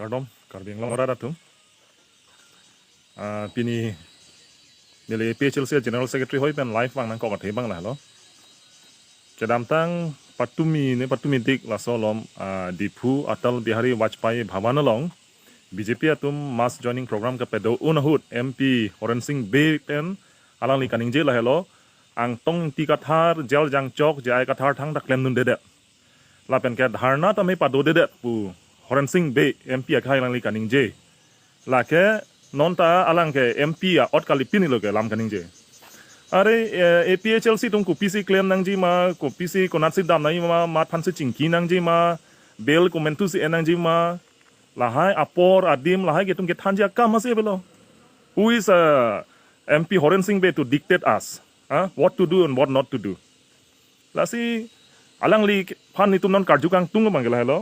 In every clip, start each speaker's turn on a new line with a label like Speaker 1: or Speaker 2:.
Speaker 1: kardom karbing long rada tum pini nili PHLC General Secretary hoi pen live bang nang ko kathi bang la lo kedam tang patumi dik la solom dipu Atal Bihari Vajpayee Bhavan long BJP atum mass joining program ka pedo unahut MP Horen Singh Be pen alang li kaning je la hello ang tong ti kathar jel jang chok jai kathar thang dak lem nun de la pen ke dharna ta me pa do de pu Horen Singh Be MP akhai lang li kaning je la ke non ta alang ke MP ot kalipin lo ke lam kaning je are APHLC tum ku PC claim nang ji ma ku PC ko nat si dam nai ma phan si chingki nang ji ma bel ko mentu si nang ji ma lahai apor adim lahai ke tum ke thanja kam ase belo who is MP Horen Singh Be to dictate us what to do and what not to do lasi alang li phan ni tum non karjukang tung mangela hello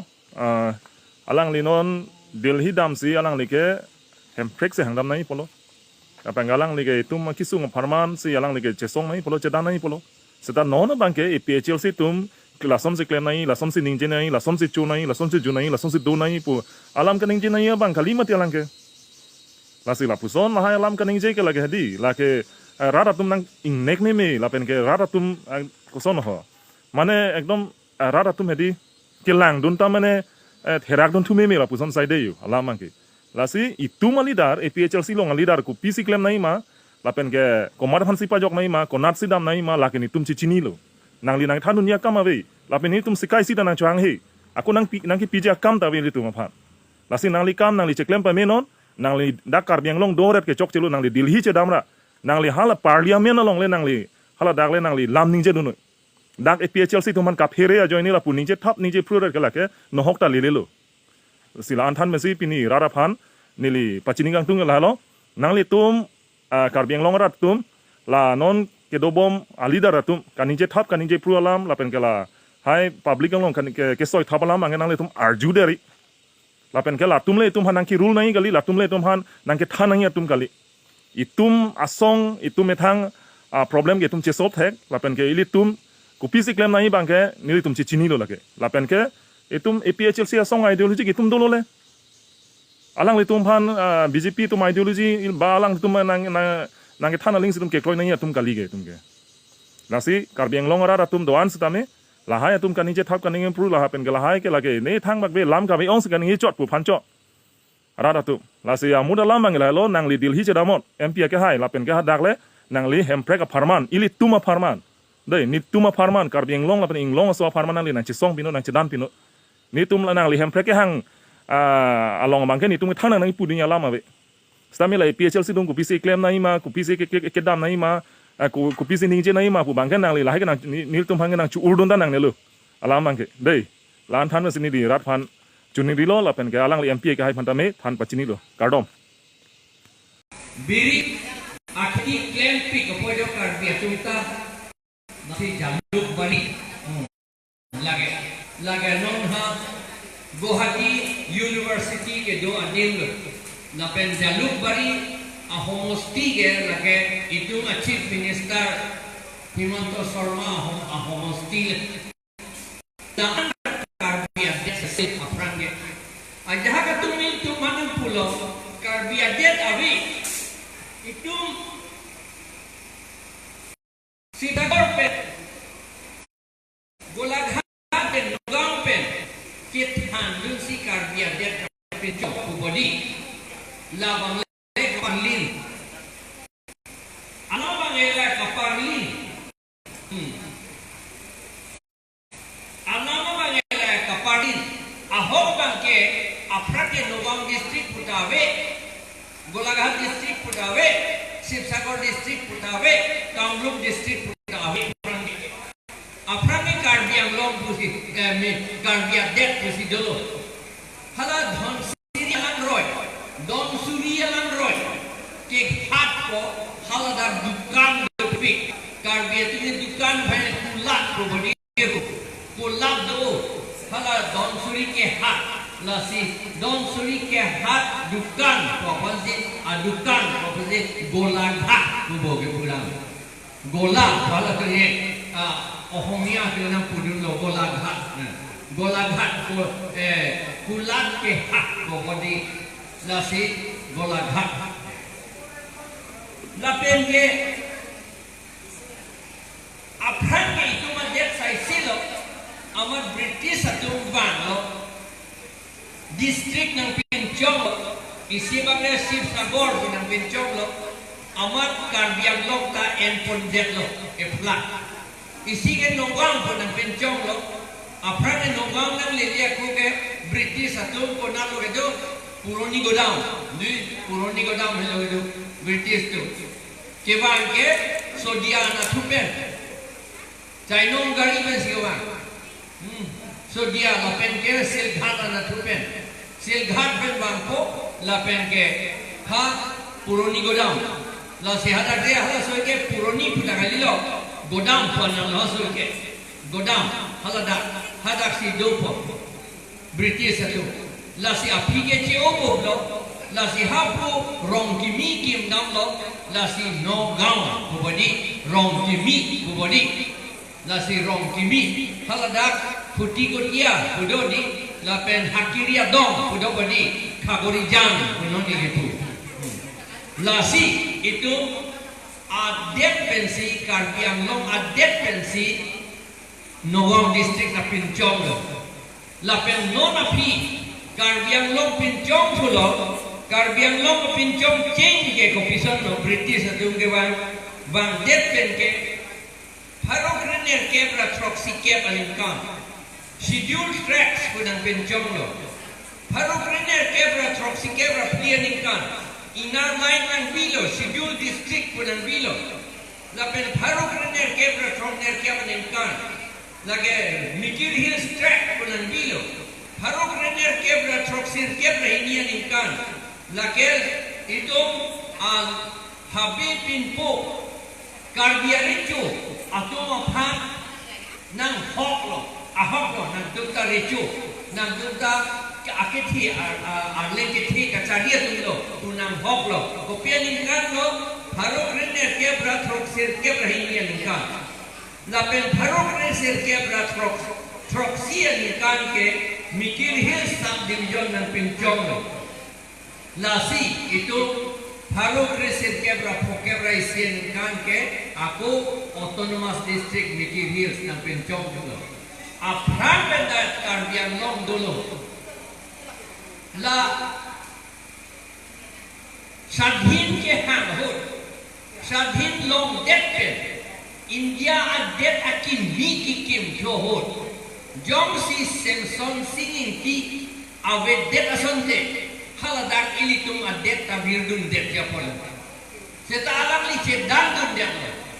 Speaker 1: alang li non Delhi dam si alang li ke hemprek se hangdam nai polo alang li ke tum kisung farman si alang li ke chesong nai polo chedan nai polo seta non bang ke APHLC tum lasom si claim nai lasom si ningje nai lasom si chu nai lasom si ju nai lasom si do nai pu alam ka ningje nai bang kali mati alang ke lasi la puson la alam ka ningje ke lage hadi la ke rara tum nang ingnek ne me la pen ke rara tum koson ho mane ekdom rara tum hedi kelang dun ta mane herak dun thume me la puson side yu alam mang ke lasi itu malidar APHLC long alidar ku PC claim nai ma lapen ke komar phan sipa jok nai ma konat sidam nai ma lakini tum chichini lo nang li nang thanun ya kam ave lapen ni tum sikai sida nang chang he aku nang ki pija kam ta ve li tum phan lasi nang li kam nang li cheklem pa menon nang li dakar biang long doret ke chok chelu nang li dilhi che damra nang li hala parliament long le nang li hala dak le nang li lam ning je dunu dak APHLC tum man kap here ya join ni la pu ning je thap ning je pruret ke la ke no hok ta li le lo sila anthan mesi pini rara phan nili pachiningang tung la lo nangli tum karbiang long rat tum la non ke dobom alida ratum kaninje thap kaninje pru alam la pen kala hai public long kan ke soi thap alam ang nangli tum arju deri la pen kala tum le tum hanang ki rule nai gali la tum le tum han nang ke thanang ya tum gali itum asong itum ethang problem ke tum che solve thek la pen ke ili tum kupisi claim nai bang ke nili tum chi chini lo lage la pen ke itum APHLC asong ideology ki tum dolo le alang litum phan BJP tum ideology ba alang tum nang ke thana ling situm ke kloi nai tum kali ge tum ke nasi karbiang long ra tum doan sitame la hai tum kani je thap kani improve la pen ke la hai ke lage ne thang bak be lam ka be ong se kani chot pu phan chot ra tum la se ya muda lam mang la lo nang li dil hi che damot MP ke hai la pen ke ha dak le nang li hemprek a farman ili tuma farman dei ni tuma farman karbiang long la pen ing long so farman nang li nang che song pino nang che dan pino ni tum la nang li hemprek ke hang along bangke ni tum thana nang pu dinya lama be stami lai PHLC tum ku PC claim nai ma ku PC ke dam nai ma ku PC ningje nai ma pu bangke nang li lai ke nang ni tum hang nang chu urdon dan nang ne lo alam bangke dei lan than sini di rat phan chuni di lo la pen ke alang li MP ke hai phan tame than pachini lo kardom
Speaker 2: biri akhi claim pi ko pojo kar bia tumta nasi jaluk bani lage non ha Guwahati University ke do adil na pen jaluk bari a homosti ge lage itu a chief minister Himanta Sharma a homosti na karbia se aprange ajaha ka tumi tu manam pulo karbia det avi itu sida korpe golagha ke nogam pen kithan yun si karbia det pe chok ku body la bang le kaparlin ano bang le kaparlin ano bang le kaparlin ahok bang ke aprate nogam district putave golaghat district putave Sibsagar district putave Kamrup district putave aprangi karbiang long pusi me karbiang det pusi dolo hala dhon siri alang roy ke hat ko hala dar dukan depi karbiang tu dukan bhai kulat probodi ko kulat do hala dhon suri ke hat lasi dhon suri ke hat dukan ko pasi adukan ko pasi golagha ko boge pulang gola hala ke Ohomia ke nang pudun lo golagha Golaghat kulat ke hak bodi lasi golaghat lapen ke apran ke itu madet sai silo amar British atung bang district ng Pinchong isi bagay Sip Sagor ng Pinchong amar Karbiang Long ta en pondet lo eflat isi ke nonggang po ng Pinchong apran ke nonggang ng lilia ko ke British atung ko nalo ke do Puroni Godam hello ke do British tu kewan ke sodia na tupen Chainong gari men siwa so dia lapen ke silghat na tupen silghat pen bangko lapen ke ha Puroni Godam la sehada dia hala so ke Puroni putagalilo Godam pana la so ke Godam hala da hada si dopo British atu la si apige che obo lo la si hapu rong kimi kim nam lo la si no gaung bobodi rong kimi bobodi la si rong kimi hala da Puti Gotia, Pudodi, Lapen Hakiria Dong, Pudobadi, Kagorijan, Punoni itu. Lasi itu adet pensi Karbiang Long adet pensi Nogong District na Pinchong. Lapen non api Karbiang Long Pinchong pulo, Karbiang Long Pinchong change ke kopisan no British atung ke bang det pen ke Parokrener kebra troksi keb alingkan. Scheduled tracks kunang Pinchong lo. Parokrener kebra troksi kebra plianingkan. Inar line ng bilo, scheduled district kunang bilo. Lapen parokrener kebra trokner kebaningkan. Lage Mikir Hills track kunang bilo. Parokrener kebra troksir kebra inianingkan. Lage itong al Habib Pinpo Karbiaricho atau apa nang hoklo. Ahok lo nang tunta recu nang tunta aketi arlen keti kacaria tundo tunang hok lo kopian ingkan lo harok rener kebra troksir kebra hinian ingkan lapen harok rener kebra troksian ingkan ke Mikir Hills subdivision ng Pinchong lo lasi itu harok rener kebra isian ingkan ke aku autonomous district Mikir Hills ng Pinchong lo apran bendat Karbiang Long dulu la sadhin ke hanghut sadhin long detpen India adet akim miki kim johut jom si Samson singing ti awet det asonte haladak ilitum adet tabirdun det japol seta alam li cedan dun det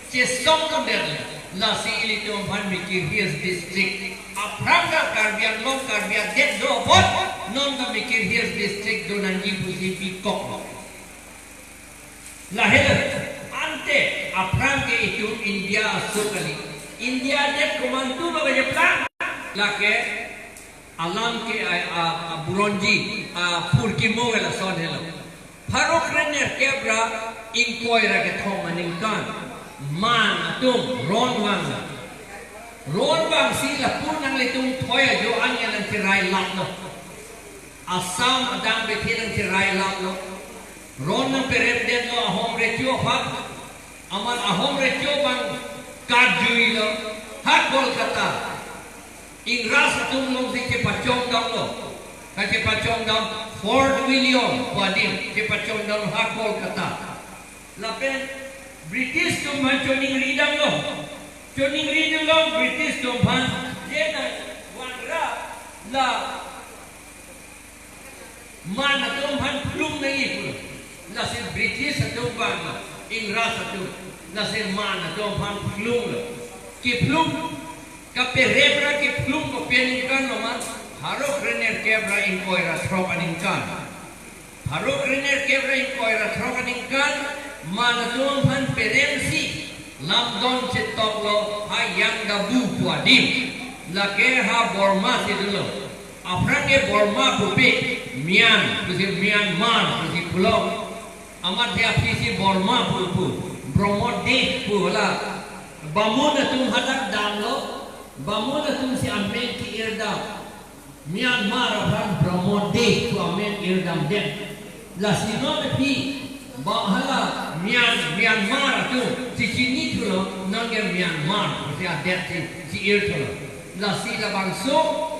Speaker 2: ce som dun det Lasi ilitum han Mikir Hills district apranga Karbiang Long Karbiang det do bot non da Mikir Hills district do nanji busi pikok lahir ante apranga itu India sukali India det kumantu baga jeplang lake alam ke buronji purki mogela son helo Parok rener kebra inkoira ke thomaningkan man atung ron wang sila punang litung toya jo anya ng tiray lap no asam adang beti ng tiray lap no ron ng peremden no ahom retyo hak aman ahom retyo bang kadjui lo hak Kolkata ingras atung long si kepachong dam no kepachong dam Fort William Puadin kepachong dam hak Kolkata lapen British tumhan choning ridang lo choning ridang lo British tumhan jena wanra la mana tumhan plum nahi pun la se British tumhan ingra satu la se mana tumhan plum lo ki plum ka perebra ki plum ko peningkan no man haro krener kebra in koira throkaningkan haro krener kebra in koira throkaningkan Manatong han peremsi lamdon cetok lo hayang gabu puadim lake ha Burma sidulo aprange Burma pupe Mian pusi Myanmar pusi pulau amat dia pusi Burma pupu Bromode pula bamun atung hadak dam lo Bamona tu si amen ki irdam. Myanmar ran Brahmode tu amen irdam den. La sino de pi bahala Myanmar tu si sini tu lo nange Myanmar si adet si ir tu lo. La si la bangso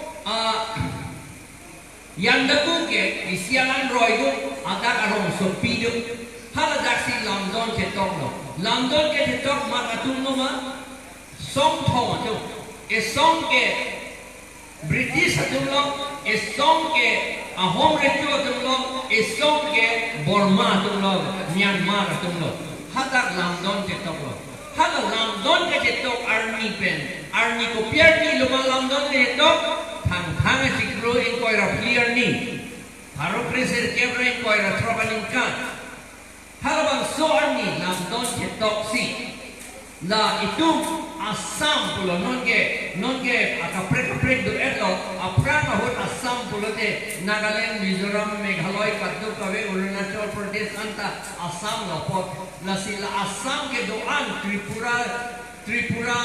Speaker 2: yang dagu ke isialan roy tu agar arong sopi tu. Hala dak si London ke tok lo. London ke tok makatung no ma song thong tu. E song ke British atum lo, e song ke Home Rescue atum lo, e song ke Burma atum lo, Myanmar atum lo. Hadak London ke tok lo. Hala London ke tok army pen. Army ko pier ni luma London ke tok. Thang sikro in koi ra clear ni. Haro preser kebra in koi ra traveling kan. Hala bang so army London ke tok si. La itu Assam pulo nonge akaprek do etlo aprana hot Assam pulo te Nagaland, Mizoram, Meghalaya, Kaddu Kawe, Arunachal Pradesh anta Assam lo pot la sila Assam ke doan Tripura